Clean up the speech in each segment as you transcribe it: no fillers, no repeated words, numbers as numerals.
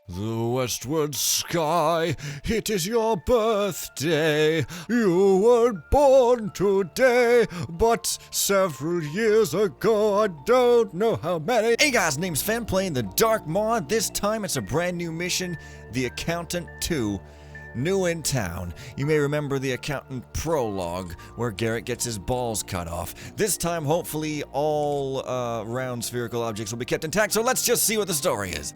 The westward sky, it is your birthday. You were born today, but several years ago, I don't know how many. Hey guys, name's Fen, playing the Dark Maw. This time it's a brand new mission, The Accountant 2. New in town. You may remember the Accountant prologue, where Garrett gets his balls cut off. This time, hopefully, all round spherical objects will be kept intact, so let's just see what the story is.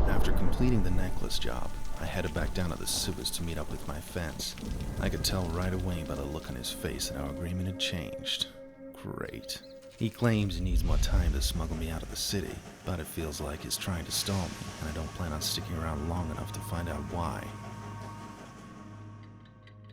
After completing the necklace job, I headed back down to the sewers to meet up with my fence. I could tell right away by the look on his face that our agreement had changed. Great. He claims he needs more time to smuggle me out of the city, but it feels like he's trying to stall me, and I don't plan on sticking around long enough to find out why.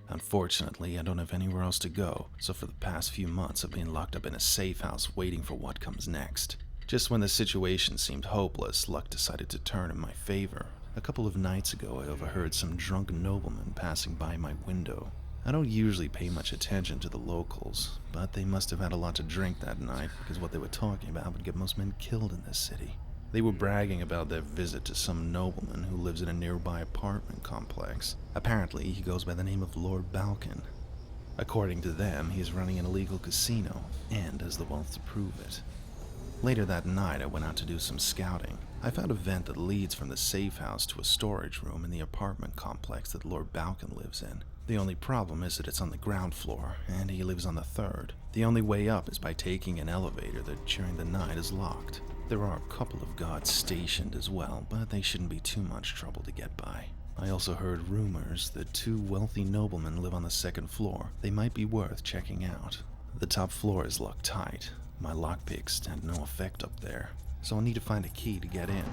Unfortunately, I don't have anywhere else to go, so for the past few months I've been locked up in a safe house waiting for what comes next. Just when the situation seemed hopeless, luck decided to turn in my favor. A couple of nights ago, I overheard some drunken noblemen passing by my window. I don't usually pay much attention to the locals, but they must have had a lot to drink that night, because what they were talking about would get most men killed in this city. They were bragging about their visit to some nobleman who lives in a nearby apartment complex. Apparently, he goes by the name of Lord Balkan. According to them, he is running an illegal casino, and has the wealth to prove it. Later that night, I went out to do some scouting. I found a vent that leads from the safe house to a storage room in the apartment complex that Lord Balkan lives in. The only problem is that it's on the ground floor, and he lives on the third. The only way up is by taking an elevator that during the night is locked. There are a couple of guards stationed as well, but they shouldn't be too much trouble to get by. I also heard rumors that two wealthy noblemen live on the second floor. They might be worth checking out. The top floor is locked tight. My lockpicks stand no effect up there, so I'll need to find a key to get in.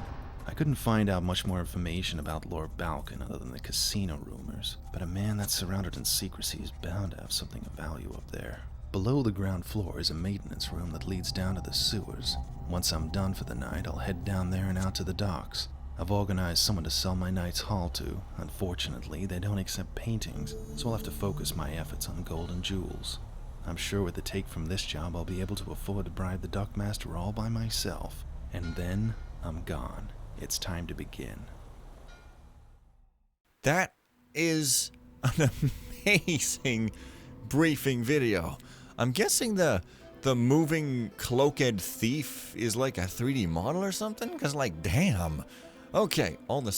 I couldn't find out much more information about Lord Balkan other than the casino rumors, but a man that's surrounded in secrecy is bound to have something of value up there. Below the ground floor is a maintenance room that leads down to the sewers. Once I'm done for the night, I'll head down there and out to the docks. I've organized someone to sell my night's haul to. Unfortunately, they don't accept paintings, so I'll have to focus my efforts on gold and jewels. I'm sure with the take from this job, I'll be able to afford to bribe the dockmaster all by myself. And then, I'm gone. It's time to begin. That is an amazing briefing video. I'm guessing the moving cloaked thief is like a 3D model or something? Because, like, damn. Okay, all the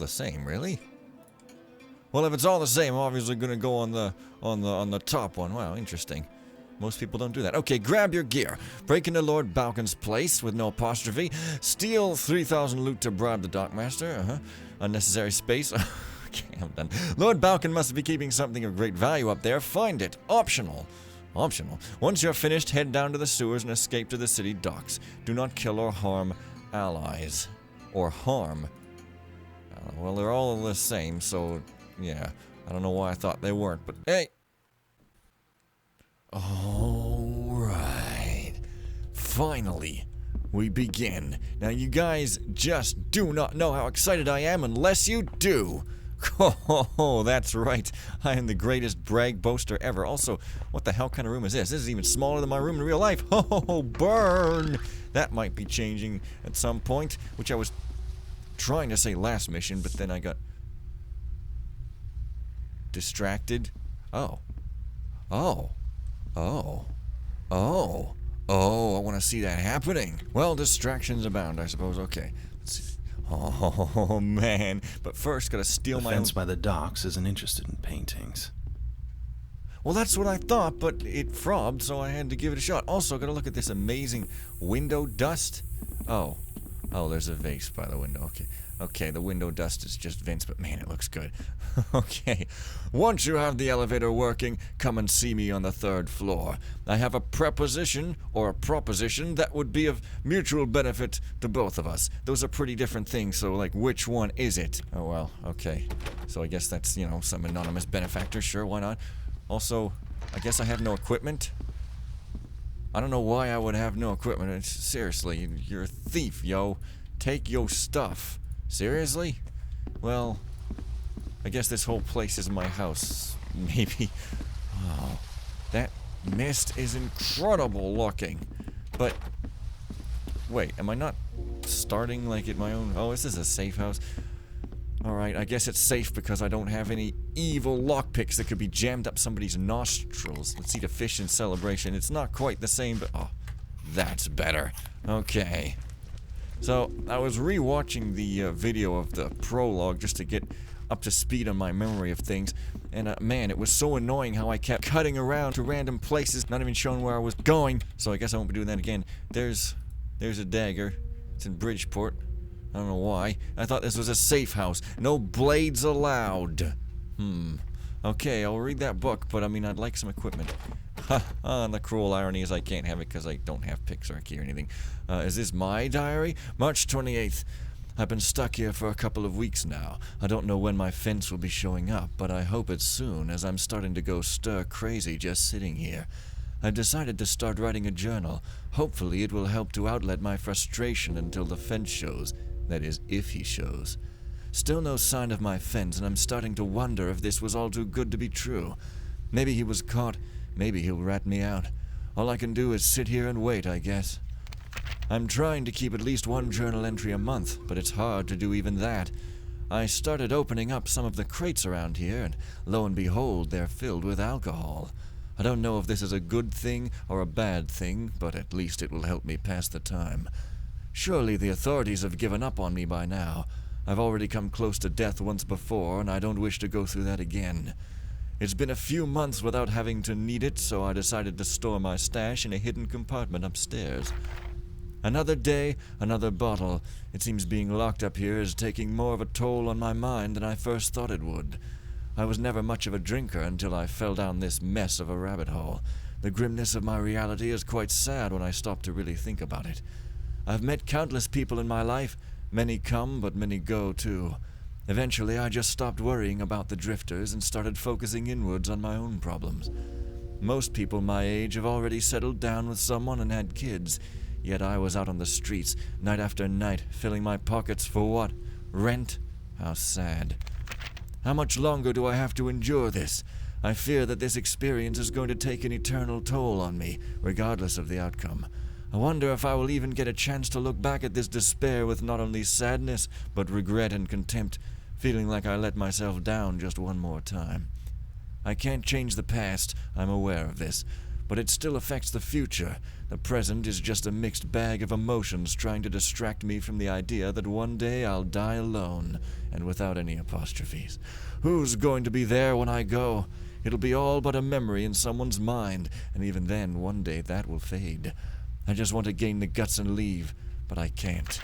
same, really? Well, if it's all the same, I'm obviously gonna go on the top one. Wow, interesting. Most people don't do that. Okay, grab your gear. Break into Lord Balkan's place with no apostrophe. Steal 3,000 loot to bribe the dockmaster. Unnecessary space. Okay, I'm done. Lord Balkan must be keeping something of great value up there. Find it. Optional. Optional. Once you're finished, head down to the sewers and escape to the city docks. Do not kill or harm allies. Or harm. Well, they're all the same, so... yeah, I don't know why I thought they weren't, but hey. Alright. Finally, we begin. Now, you guys just do not know how excited I am unless you do. Oh, that's right. I am the greatest brag boaster ever. Also, what the hell kind of room is this? This is even smaller than my room in real life. Oh, burn. That might be changing at some point, which I was trying to say last mission, but then I got... distracted. Oh, I want to see that happening. Well, distractions abound, I suppose. Okay, let's see. Oh man, but first gotta steal the my fence by the docks isn't interested in paintings. Well, that's what I thought, but it frobbed, so I had to give it a shot. Also, gotta look at this amazing window dust. Oh, there's a vase by the window. Okay, the window dust is just vents, but man, it looks good. Okay, once you have the elevator working, come and see me on the third floor. I have a preposition, or a proposition, that would be of mutual benefit to both of us. Those are pretty different things, so, like, which one is it? Oh, well, okay. So I guess that's, you know, some anonymous benefactor, sure, why not? Also, I guess I have no equipment. I don't know why I would have no equipment. Seriously, you're a thief, yo. take your stuff. Seriously? Well, I guess this whole place is my house. Maybe. Oh, that mist is incredible looking. But, wait, am I not starting like at my own? Oh, this is a safe house. Alright, I guess it's safe because I don't have any evil lockpicks that could be jammed up somebody's nostrils. Let's eat a fish in celebration. It's not quite the same, but oh, that's better. Okay. So, I was re-watching the video of the prologue just to get up to speed on my memory of things, and man, it was so annoying how I kept cutting around to random places, not even showing where I was going, so I guess I won't be doing that again. There's a dagger. It's in Bridgeport. I don't know why. I thought this was a safe house. No blades allowed. Okay, I'll read that book, but I mean, I'd like some equipment. And the cruel irony is I can't have it because I don't have Pixar key or anything. Is this my diary? March 28th. I've been stuck here for a couple of weeks now. I don't know when my fence will be showing up, but I hope it's soon, as I'm starting to go stir crazy just sitting here. I've decided to start writing a journal. Hopefully it will help to outlet my frustration until the fence shows. That is, if he shows. Still no sign of my fence, and I'm starting to wonder if this was all too good to be true. Maybe he was caught. Maybe he'll rat me out. All I can do is sit here and wait, I guess. I'm trying to keep at least one journal entry a month, but it's hard to do even that. I started opening up some of the crates around here, and lo and behold, they're filled with alcohol. I don't know if this is a good thing or a bad thing, but at least it will help me pass the time. Surely the authorities have given up on me by now. I've already come close to death once before, and I don't wish to go through that again. It's been a few months without having to need it, so I decided to store my stash in a hidden compartment upstairs. Another day, another bottle. It seems being locked up here is taking more of a toll on my mind than I first thought it would. I was never much of a drinker until I fell down this mess of a rabbit hole. The grimness of my reality is quite sad when I stop to really think about it. I've met countless people in my life. Many come, but many go, too. Eventually, I just stopped worrying about the drifters and started focusing inwards on my own problems. Most people my age have already settled down with someone and had kids, yet I was out on the streets, night after night, filling my pockets for what? Rent? How sad. How much longer do I have to endure this? I fear that this experience is going to take an eternal toll on me, regardless of the outcome. I wonder if I will even get a chance to look back at this despair with not only sadness, but regret and contempt, feeling like I let myself down just one more time. I can't change the past, I'm aware of this, but it still affects the future. The present is just a mixed bag of emotions trying to distract me from the idea that one day I'll die alone, and without any apostrophes. Who's going to be there when I go? It'll be all but a memory in someone's mind, and even then, one day that will fade. I just want to gain the guts and leave, but I can't.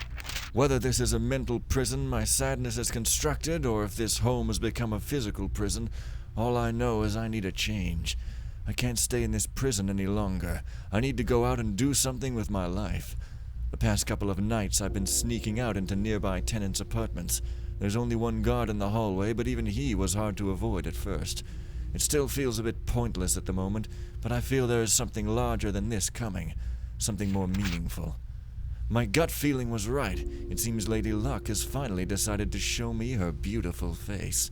Whether this is a mental prison my sadness has constructed, or if this home has become a physical prison, all I know is I need a change. I can't stay in this prison any longer. I need to go out and do something with my life. The past couple of nights I've been sneaking out into nearby tenants' apartments. There's only one guard in the hallway, but even he was hard to avoid at first. It still feels a bit pointless at the moment, but I feel there is something larger than this coming. Something more meaningful. My gut feeling was right. It seems Lady Luck has finally decided to show me her beautiful face.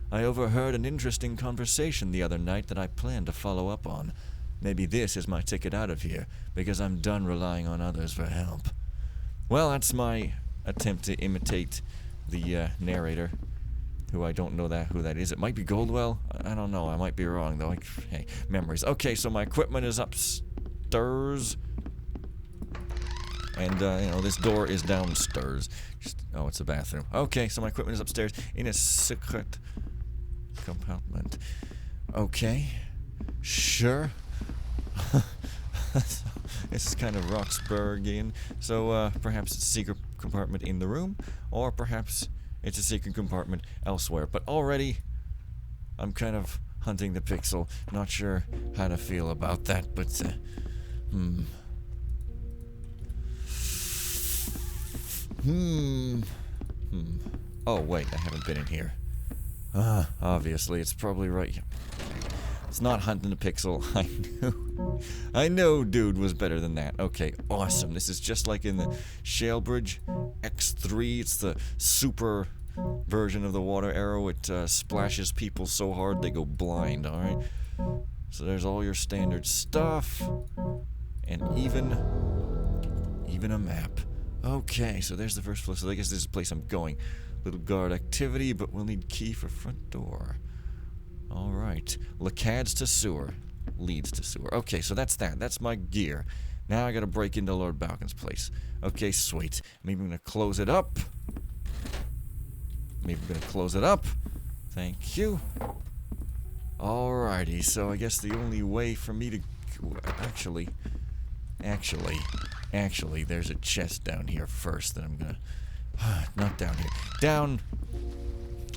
I overheard an interesting conversation the other night that I plan to follow up on. Maybe this is my ticket out of here, because I'm done relying on others for help. Well, that's my attempt to imitate the narrator, who I don't know who that is. It might be Goldwell. I don't know. I might be wrong, though. Hey, memories. Okay, so my equipment is upstairs. And, this door is downstairs. It's a bathroom. Okay, so my equipment is upstairs in a secret compartment. Okay. Sure. This is kind of Roxburghian. So, perhaps it's a secret compartment in the room, or perhaps it's a secret compartment elsewhere. But already, I'm kind of hunting the pixel. Not sure how to feel about that, but, Oh, wait, I haven't been in here. Obviously, it's probably right. It's not hunting the pixel. I know dude was better than that. Okay, awesome. This is just like in the Shale Bridge. X3. It's the super version of the water arrow. It splashes people so hard they go blind, alright? So there's all your standard stuff. And even a map. Okay, so there's the first floor. So I guess this is the place I'm going. Little guard activity, but we'll need key for front door. Alright. Lacads to sewer. Leads to sewer. Okay, so that's that. That's my gear. Now I gotta break into Lord Balcon's place. Okay, sweet. Maybe I'm gonna close it up. Maybe I'm gonna close it up. Thank you. Alrighty, so I guess the only way for me to... Actually, there's a chest down here first that I'm gonna... not down here. Down...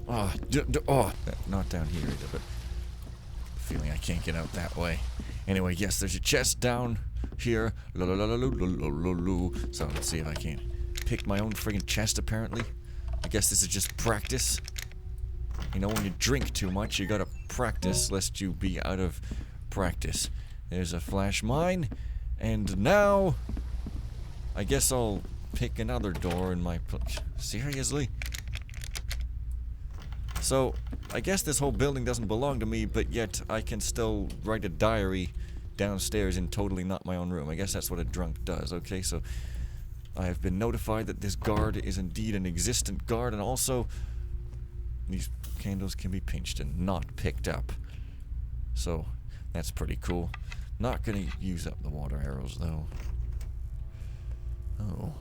not down here either, but... feeling I can't get out that way. Anyway, yes, there's a chest down here. So let's see if I can pick my own friggin' chest, apparently. I guess this is just practice. You know, when you drink too much, you gotta practice lest you be out of practice. There's a flash mine. And now... I guess I'll pick another door in my... Seriously? So, I guess this whole building doesn't belong to me, but yet I can still write a diary downstairs in totally not my own room. I guess that's what a drunk does, okay? So, I have been notified that this guard is indeed an existent guard, and also, these candles can be pinched and not picked up. So, that's pretty cool. Not gonna use up the water arrows, though. Oh.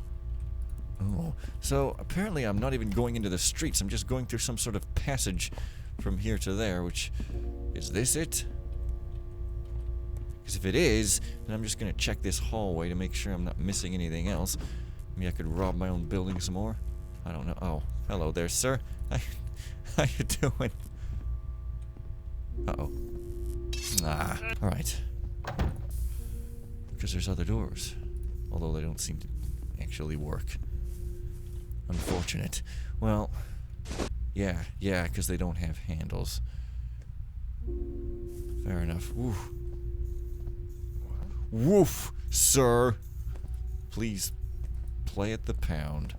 So, apparently I'm not even going into the streets. I'm just going through some sort of passage from here to there, which... Is this it? Because if it is, then I'm just gonna check this hallway to make sure I'm not missing anything else. Maybe I could rob my own building some more? I don't know. Oh, hello there, sir. How you doing? Uh-oh. Alright. Because there's other doors. Although they don't seem to actually work. Unfortunate. Well, yeah, because they don't have handles. Fair enough. Woof. Woof, sir. Please play at the pound.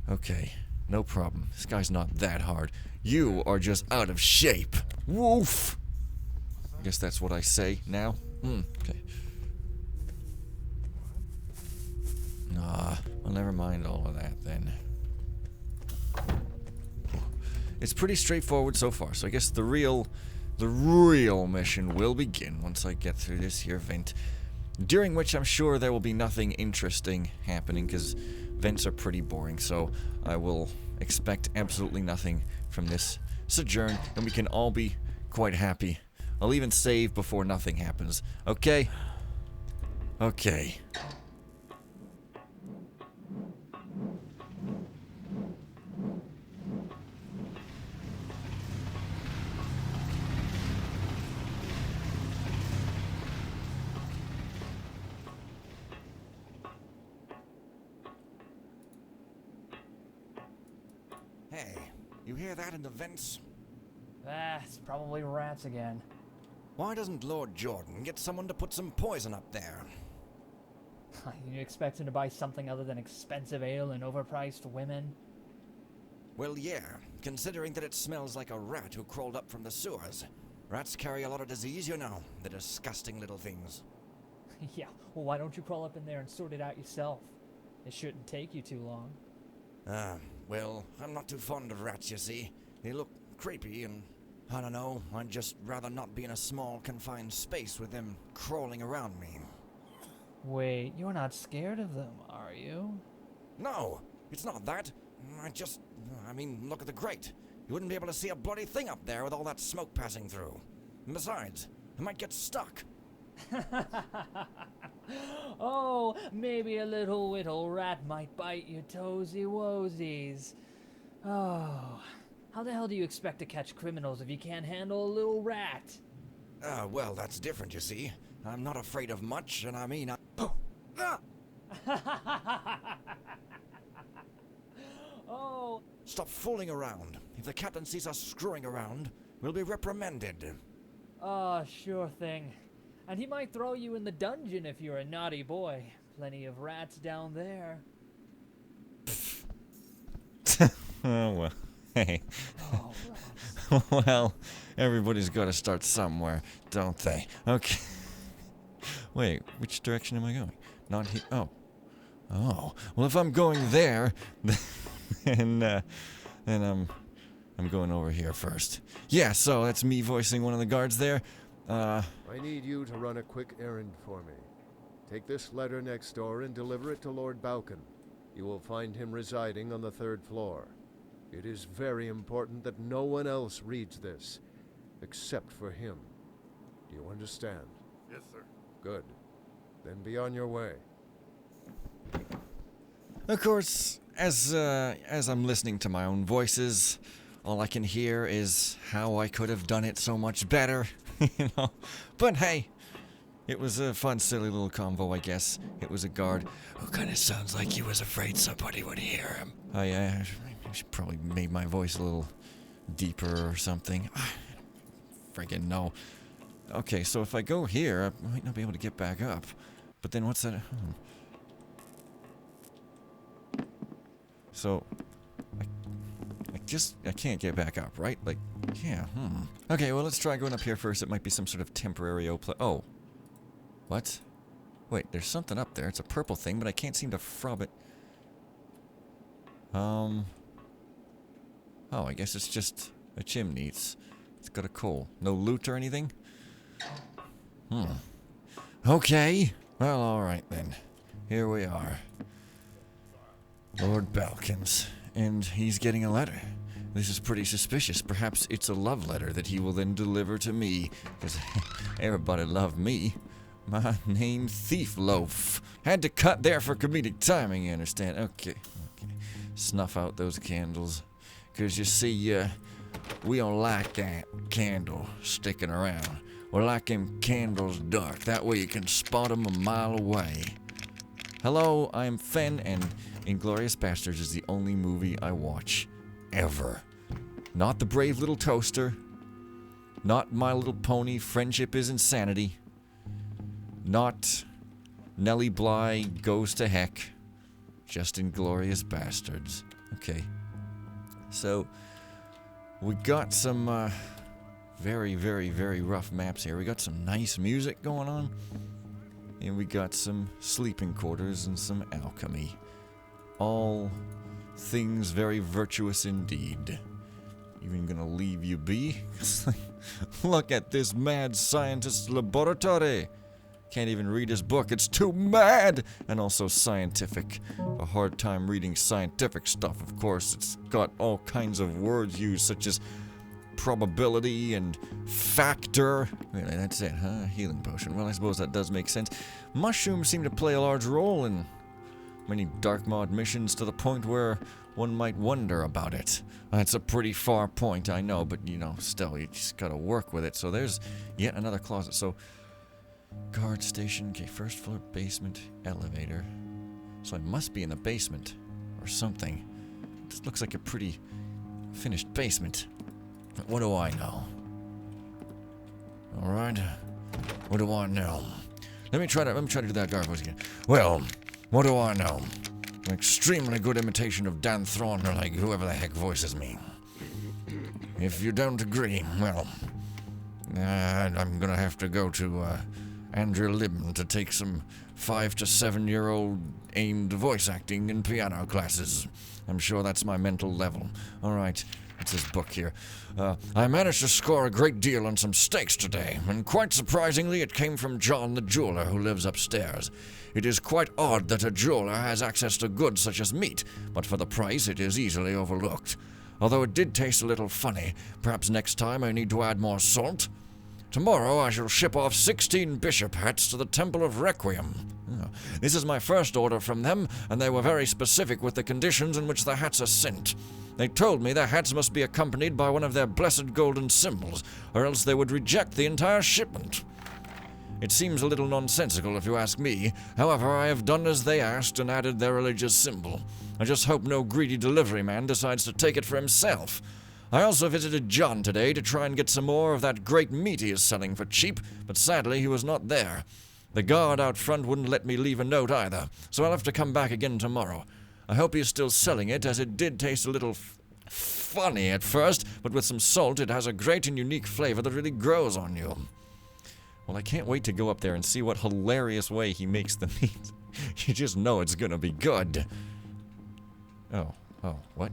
Okay, no problem. This guy's not that hard. You are just out of shape. Woof. I guess that's what I say now. Okay. Well, never mind all of that then. It's pretty straightforward so far, so I guess the real mission will begin once I get through this here vent. During which I'm sure there will be nothing interesting happening, because vents are pretty boring, so I will expect absolutely nothing from this sojourn, and we can all be quite happy. I'll even save before nothing happens, okay? Okay. Hey, you hear that in the vents? It's probably rats again. Why doesn't Lord Jordan get someone to put some poison up there? You expect him to buy something other than expensive ale and overpriced women? Well, yeah, considering that it smells like a rat who crawled up from the sewers. Rats carry a lot of disease, you know, the disgusting little things. Yeah, well, why don't you crawl up in there and sort it out yourself? It shouldn't take you too long. Well, I'm not too fond of rats, you see. They look creepy and... I don't know, I'd just rather not be in a small, confined space with them crawling around me. Wait, you're not scared of them, are you? No, it's not that. I mean, look at the grate. You wouldn't be able to see a bloody thing up there with all that smoke passing through. And besides, it might get stuck. Oh, maybe a little whittle rat might bite your toesy woesies. Oh, how the hell do you expect to catch criminals if you can't handle a little rat? Well, that's different, you see. I'm not afraid of much, and I mean, Oh. Stop fooling around. If the captain sees us screwing around, we'll be reprimanded. Oh, sure thing. And he might throw you in the dungeon if you're a naughty boy. Plenty of rats down there. Oh, well. Hey. Oh, Ross. Well, everybody's got to start somewhere, don't they? Okay. Wait, which direction am I going? Not here. Oh. Oh. Well, if I'm going there, then I'm going over here first. Yeah, so that's me voicing one of the guards there. I need you to run a quick errand for me. Take this letter next door and deliver it to Lord Balkan. You will find him residing on the 3rd floor. It is very important that no one else reads this, except for him. Do you understand? Yes, sir. Good. Then be on your way. Of course, as I'm listening to my own voices, all I can hear is how I could have done it so much better, you know. But hey, it was a fun, silly little convo, I guess. It was a guard who kind of sounds like he was afraid somebody would hear him. Oh yeah, I should probably make my voice a little deeper or something. I don't friggin' know. Okay, so if I go here, I might not be able to get back up. But then what's that? So, I can't get back up, right? Like, yeah, Okay, well, let's try going up here first. It might be some sort of temporary oh. What? Wait, there's something up there. It's a purple thing, but I can't seem to frub it. Oh, I guess it's just a chimney. It's got a coal. No loot or anything? Okay. Well, alright then. Here we are. Lord Balkans. And he's getting a letter. This is pretty suspicious. Perhaps it's a love letter that he will then deliver to me. Because everybody loved me. My name, Thief Loaf. Had to cut there for comedic timing, you understand? Okay. Snuff out those candles. Because you see, we don't like that candle sticking around. We like them candles dark. That way you can spot them a mile away. Hello, I'm Fen, and Inglourious Basterds is the only movie I watch. Ever. Not The Brave Little Toaster. Not My Little Pony, Friendship is Insanity. Not Nellie Bly Goes to Heck. Just Inglourious Basterds. Okay. So, we got some, very, very, very rough maps here. We got some nice music going on. And we got some sleeping quarters and some alchemy. All things very virtuous indeed. Even gonna leave you be? Look at this mad scientist's laboratory. Can't even read his book. It's too mad! And also scientific. A hard time reading scientific stuff, of course. It's got all kinds of words used, such as probability and factor. Really, that's it, huh? Healing potion. Well, I suppose that does make sense. Mushrooms seem to play a large role in many dark mod missions to the point where one might wonder about it. That's a pretty far point, I know, but, you know, still, you just gotta work with it. So there's yet another closet. So, guard station, okay, 1st floor, basement, elevator. So I must be in the basement, or something. This looks like a pretty finished basement. What do I know? Alright. What do I know? Let me try to do that guard voice again. Well, what do I know? An extremely good imitation of Dan Thrawn, or like whoever the heck voices me. If you don't agree, well, I'm gonna have to go to Andrew Libn to take some 5 to 7-year-old aimed voice acting and piano classes. I'm sure that's my mental level. Alright. It's his book here. I managed to score a great deal on some steaks today, and quite surprisingly it came from John the jeweler who lives upstairs. It is quite odd that a jeweler has access to goods such as meat, but for the price it is easily overlooked. Although it did taste a little funny, perhaps next time I need to add more salt. Tomorrow I shall ship off 16 bishop hats to the Temple of Requiem. This is my first order from them, and they were very specific with the conditions in which the hats are sent. They told me the hats must be accompanied by one of their blessed golden symbols, or else they would reject the entire shipment. It seems a little nonsensical if you ask me. However, I have done as they asked and added their religious symbol. I just hope no greedy delivery man decides to take it for himself. I also visited John today to try and get some more of that great meat he is selling for cheap, but sadly he was not there. The guard out front wouldn't let me leave a note either, so I'll have to come back again tomorrow. I hope he is still selling it, as it did taste a little funny at first, but with some salt, it has a great and unique flavor that really grows on you. Well, I can't wait to go up there and see what hilarious way he makes the meat. You just know it's gonna be good. Oh, what?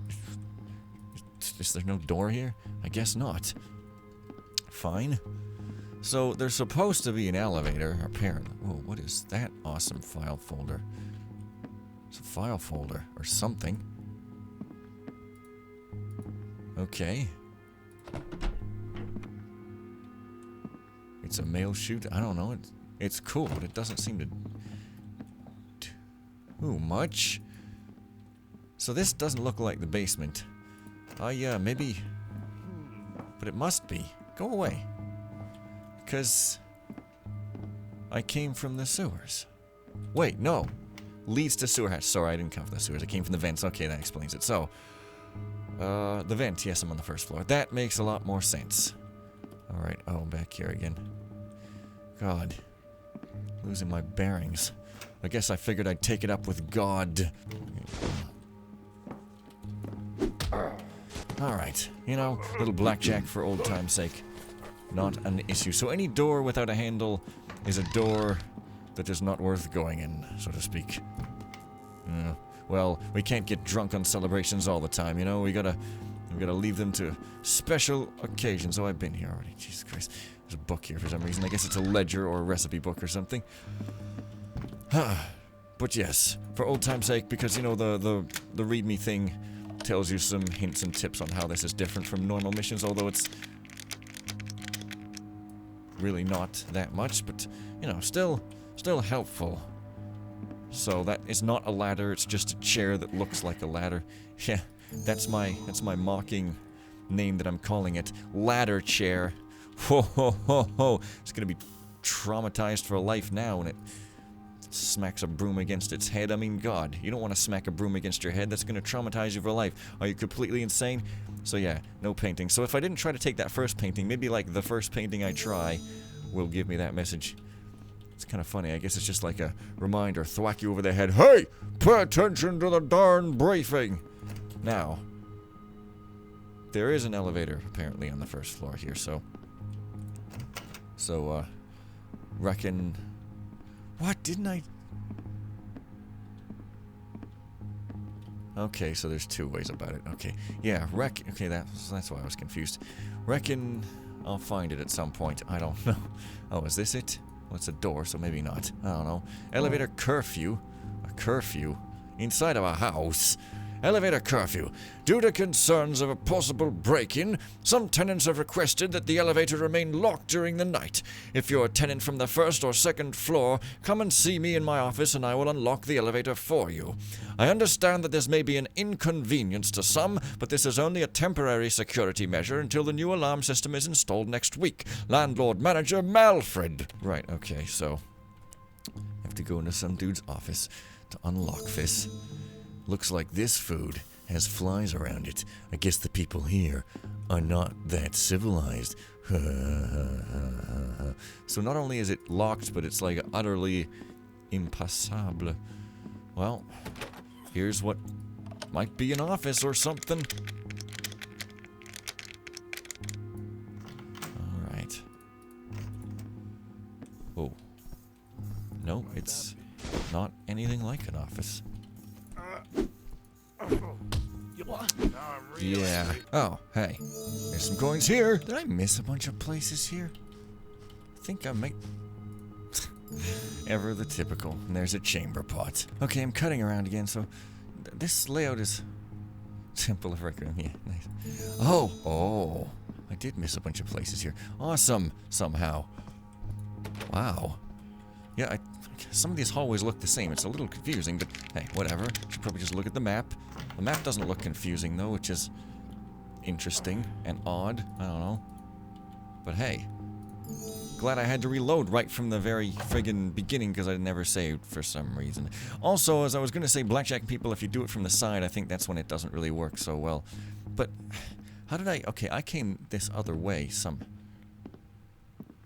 Is there no door here? I guess not. Fine. So, there's supposed to be an elevator, apparently. Whoa, what is that awesome file folder? It's a file folder, or something. Okay. It's a mail chute? I don't know. It's cool, but it doesn't seem to do much. So this doesn't look like the basement. Yeah, maybe... But it must be. Go away. Because... I came from the sewers. Wait, no. Leads to sewer hatch. Sorry, I didn't come from the sewers. I came from the vents. Okay, that explains it. So... the vent. Yes, I'm on the first floor. That makes a lot more sense. Alright. Oh, back here again. God. Losing my bearings. I guess I figured I'd take it up with God. Alright. You know, little blackjack for old time's sake. Not an issue. So any door without a handle is a door that is not worth going in, so to speak. Well, we can't get drunk on celebrations all the time, you know? We gotta leave them to special occasions. Oh, I've been here already. Jesus Christ. There's a book here for some reason. I guess it's a ledger or a recipe book or something. But yes, for old time's sake, because, you know, the readme thing tells you some hints and tips on how this is different from normal missions, although it's really not that much, but, you know, still helpful. So that is not a ladder, it's just a chair that looks like a ladder. Yeah, that's my mocking name that I'm calling it. Ladder chair. Ho ho ho ho. It's gonna be traumatized for life now when it smacks a broom against its head. I mean, God, you don't want to smack a broom against your head. That's gonna traumatize you for life. Are you completely insane? So yeah, no painting. So if I didn't try to take that first painting, maybe like the first painting I try will give me that message. It's kind of funny. I guess it's just like a reminder, thwack you over the head. Hey, pay attention to the darn briefing. Now, there is an elevator apparently on the first floor here, so reckon... What? Didn't I... Okay, so there's two ways about it. Okay, yeah, okay, that's why I was confused. Reckon I'll find it at some point. I don't know. Oh, is this it? Well, it's a door, so maybe not. I don't know. Elevator curfew. A curfew? Inside of a house? Elevator curfew. Due to concerns of a possible break-in, some tenants have requested that the elevator remain locked during the night. If you're a tenant from the first or second floor, come and see me in my office and I will unlock the elevator for you. I understand that this may be an inconvenience to some, but this is only a temporary security measure until the new alarm system is installed next week. Landlord Manager Malfred. Right, okay, so I have to go into some dude's office to unlock this. Looks like this food has flies around it. I guess the people here are not that civilized. So not only is it locked, but it's like utterly impassable. Well, here's what might be an office or something. Alright. Oh. No, it's not anything like an office. Yeah. Oh, hey. There's some coins here. Did I miss a bunch of places here? I think I might... Ever the typical. And there's a chamber pot. Okay, I'm cutting around again, so... This layout is... Simple of record. Yeah, nice. Oh. I did miss a bunch of places here. Awesome, somehow. Wow. Yeah, some of these hallways look the same. It's a little confusing, but hey, whatever. Should probably just look at the map. The map doesn't look confusing, though, which is interesting and odd. I don't know. But hey, glad I had to reload right from the very friggin' beginning because I never saved for some reason. Also, as I was going to say, blackjack people, if you do it from the side, I think that's when it doesn't really work so well. But how did I... Okay, I came this other way.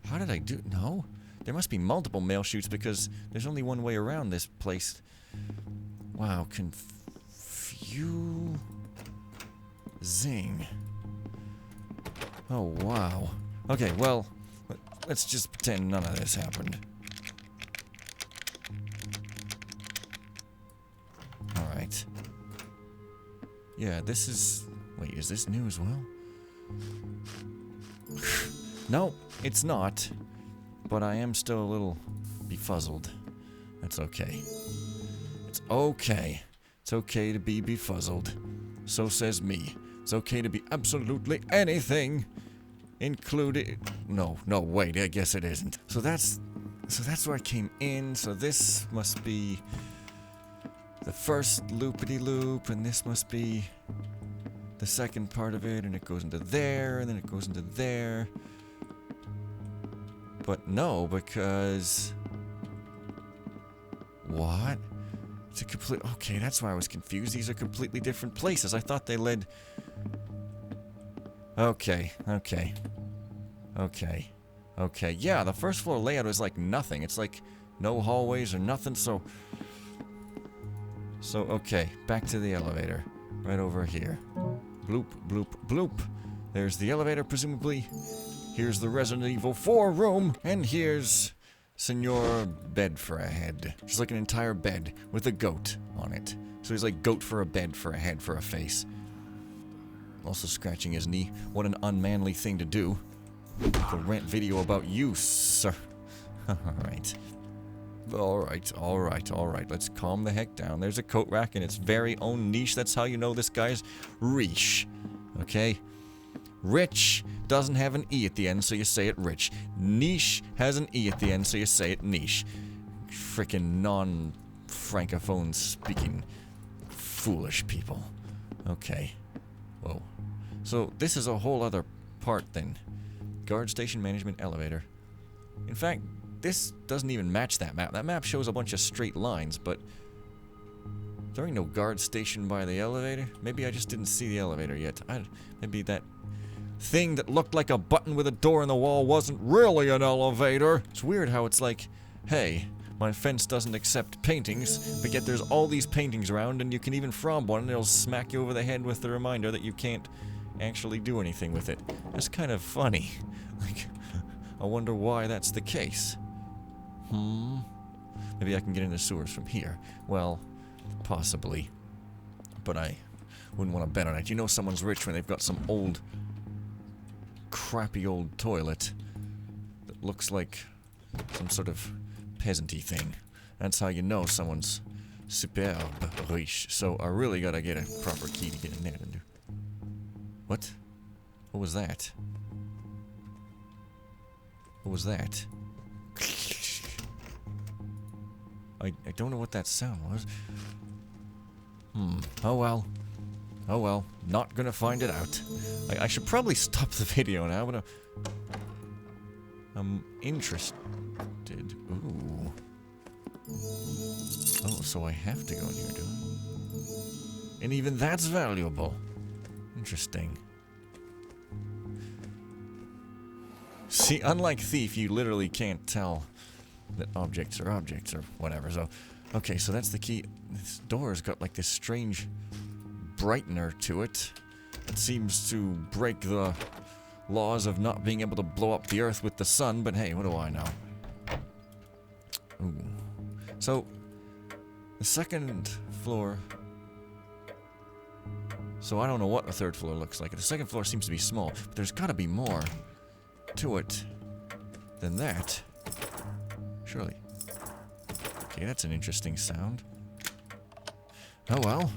How did I do... No? There must be multiple mail chutes because there's only one way around this place. Wow, Zing. Oh, wow. Okay, well, let's just pretend none of this happened. Alright. Yeah, this is... Wait, is this new as well? No, it's not. But I am still a little befuzzled. That's okay. It's okay. It's okay to be befuzzled. So says me. It's okay to be absolutely anything, including... No, wait, I guess it isn't. So that's where I came in. So this must be the first loopity-loop, and this must be the second part of it, and it goes into there, and then it goes into there. But no, because... What? It's a complete... Okay, that's why I was confused. These are completely different places. I thought they led... Okay. Yeah, the first floor layout is like nothing. It's like no hallways or nothing, so... okay, back to the elevator. Right over here. Bloop, bloop, bloop. There's the elevator, presumably. Here's the Resident Evil 4 room, and here's Senor Bed for a Head. Just like an entire bed with a goat on it. So he's like goat for a bed for a head for a face. Also scratching his knee. What an unmanly thing to do. Make a rant video about you, sir. Alright. Let's calm the heck down. There's a coat rack in its very own niche. That's how you know this guy's rich. Okay? Rich doesn't have an E at the end, so you say it rich. Niche has an E at the end, so you say it niche. Frickin' non-francophone speaking foolish people. Okay. Whoa. So this is a whole other part then. Guard station management elevator. In fact, this doesn't even match that map. That map shows a bunch of straight lines, but there ain't no guard station by the elevator. Maybe I just didn't see the elevator yet. Maybe that thing that looked like a button with a door in the wall wasn't really an elevator. It's weird how it's like, hey, my fence doesn't accept paintings, but yet there's all these paintings around, and you can even frog one, and it'll smack you over the head with the reminder that you can't actually do anything with it. That's kind of funny. Like, I wonder why that's the case. Maybe I can get into sewers from here. Well, possibly. But I wouldn't want to bet on it. You know someone's rich when they've got some old, crappy old toilet that looks like some sort of peasanty thing. That's how you know someone's superb riche. So I really gotta get a proper key to get in there. What? What was that? What was that? I don't know what that sound was. Oh well. Not gonna find it out. I should probably stop the video now, but I'm interested. Ooh. Oh, so I have to go in here, do I? And even that's valuable. Interesting. See, unlike Thief, you literally can't tell that objects are objects or whatever. So, okay, so that's the key. This door's got like this strange brightener to it. It seems to break the laws of not being able to blow up the earth with the sun, but hey, what do I know? Ooh. So, the second floor... So I don't know what the third floor looks like. The second floor seems to be small, but there's gotta be more to it than that. Surely. Okay, that's an interesting sound. Oh well.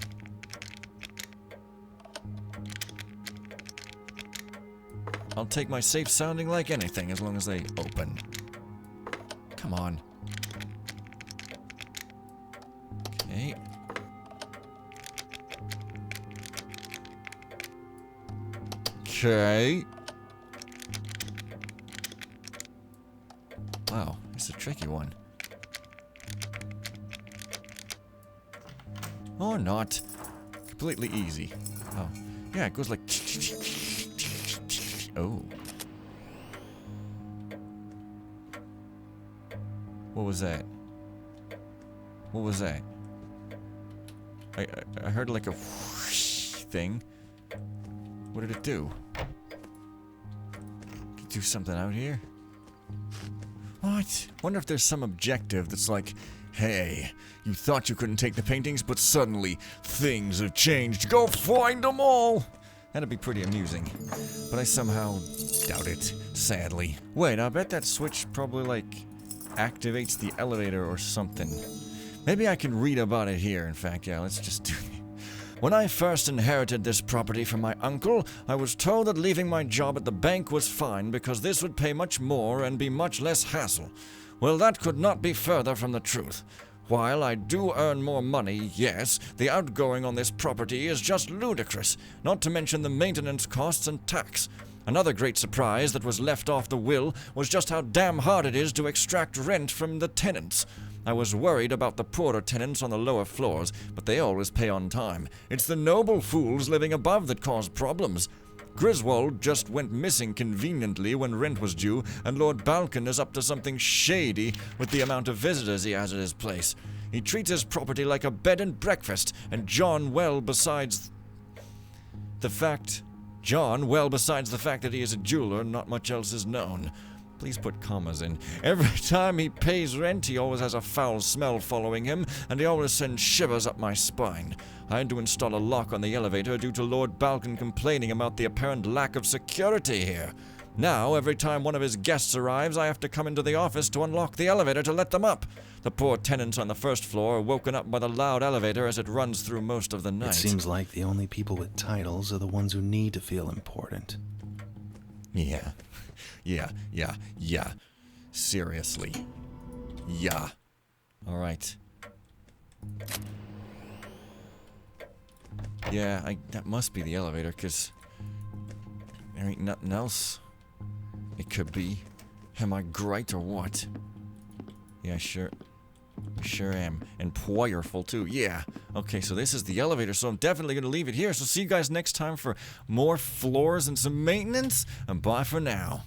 I'll take my safe sounding like anything as long as they open. Come on. Okay. Okay. Wow, it's a tricky one. Or not. Completely easy. Oh. Yeah, it goes like... Oh. What was that? What was that? I heard like a whoosh thing. What did it do? Did it do something out here? What? Wonder if there's some objective that's like, hey, you thought you couldn't take the paintings, but suddenly things have changed. Go find them all! That'd be pretty amusing. But I somehow doubt it, sadly. Wait, I bet that switch probably, like, activates the elevator or something. Maybe I can read about it here, in fact. Yeah, let's just do it. When I first inherited this property from my uncle, I was told that leaving my job at the bank was fine because this would pay much more and be much less hassle. Well, that could not be further from the truth. While I do earn more money, yes, the outgoing on this property is just ludicrous, not to mention the maintenance costs and tax. Another great surprise that was left off the will was just how damn hard it is to extract rent from the tenants. I was worried about the poorer tenants on the lower floors, but they always pay on time. It's the noble fools living above that cause problems. Griswold just went missing conveniently when rent was due, and Lord Balkan is up to something shady with the amount of visitors he has at his place. He treats his property like a bed and breakfast, and John, well, besides the fact that he is a jeweler, not much else is known. Please put commas in. Every time he pays rent, he always has a foul smell following him, and he always sends shivers up my spine. I had to install a lock on the elevator due to Lord Balkan complaining about the apparent lack of security here. Now, every time one of his guests arrives, I have to come into the office to unlock the elevator to let them up. The poor tenants on the first floor are woken up by the loud elevator as it runs through most of the night. It seems like the only people with titles are the ones who need to feel important. Yeah. Seriously. Yeah. Alright. Yeah, that must be the elevator, because there ain't nothing else it could be. Am I great or what? Yeah, sure am. And powerful, too. Yeah. Okay, so this is the elevator, so I'm definitely going to leave it here. So see you guys next time for more floors and some maintenance. And bye for now.